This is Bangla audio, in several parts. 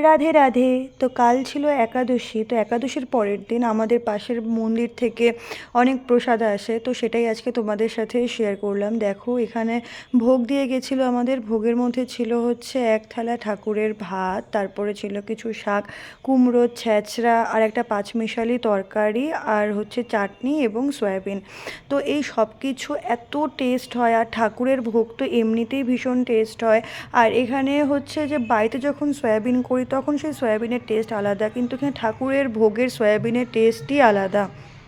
রাধে রাধে। তো কাল ছিল একাদশী, তো একাদশীর পরের দিন আমাদের পাশের মন্দির থেকে অনেক প্রসাদ আসে, তো সেটাই আজকে তোমাদের সাথে শেয়ার করলাম। দেখো এখানে ভোগ দিয়ে গেছিলো, আমাদের ভোগের মধ্যে ছিল হচ্ছে এক থালা ঠাকুরের ভাত, তারপরে ছিল কিছু শাক, কুমড়ো, ছেঁচড়া, আর একটা পাঁচমিশালি তরকারি, আর হচ্ছে চাটনি এবং সয়াবিন। তো এই সব কিছু এত টেস্ট হয়, আর ঠাকুরের ভোগ তো এমনিতেই ভীষণ টেস্ট হয়। আর এখানে হচ্ছে যে বাড়িতে যখন সয়াবিন করি তখন সেই সয়াবিনের টেস্ট আলাদা, কিন্তু এখানে ঠাকুরের ভোগের সয়াবিনের টেস্টই আলাদা।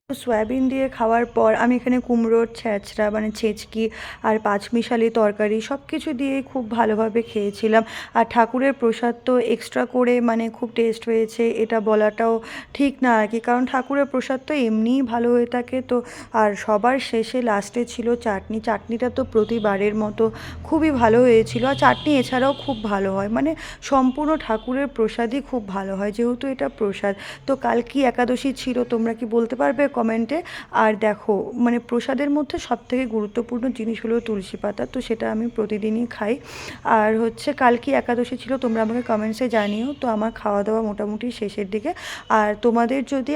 তো সয়াবিন দিয়ে খাওয়ার পর আমি এখানে কুমড়োর ছেঁচড়া মানে ছেঁচকি আর পাঁচমিশালি তরকারি সব কিছু দিয়ে খুব ভালোভাবে খেয়েছিলাম। আর ঠাকুরের প্রসাদ তো এক্সট্রা করে মানে খুব টেস্ট হয়েছে এটা বলাটাও ঠিক না আর কি, কারণ ঠাকুরের প্রসাদ তো এমনিই ভালো হয়ে থাকে। তো আর সবার শেষে লাস্টে ছিল চাটনি, চাটনিটা তো প্রতিবারের মতো খুবই ভালো হয়েছিল। আর চাটনি এছাড়াও খুব ভালো হয়, মানে সম্পূর্ণ ঠাকুরের প্রসাদই খুব ভালো হয় যেহেতু এটা প্রসাদ। তো কাল কি একাদশী ছিল তোমরা কি বলতে পারবে কমেন্টে? আর দেখো মানে প্রসাদের মধ্যে সবথেকে গুরুত্বপূর্ণ জিনিস হলো তুলসী পাতা, তো সেটা আমি প্রতিদিনই খাই। আর হচ্ছে কাল কি একাদশী ছিল তোমরা আমাকে কমেন্টসে জানিও। তো আমার খাওয়া দাওয়া মোটামুটি শেষের দিকে। আর তোমাদের যদি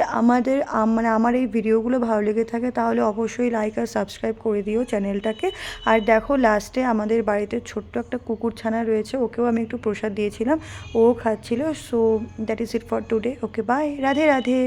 মানে আমার এই ভিডিওগুলো ভালো লেগে থাকে তাহলে অবশ্যই লাইক আর সাবস্ক্রাইব করে দিও চ্যানেলটাকে। আর দেখো লাস্টে আমাদের বাড়িতে ছোট্ট একটা কুকুর ছানা রয়েছে, ওকেও আমি একটু প্রসাদ দিয়েছিলাম, ও খাচ্ছিল। So that is it for today. Okay bye, Radhe Radhe.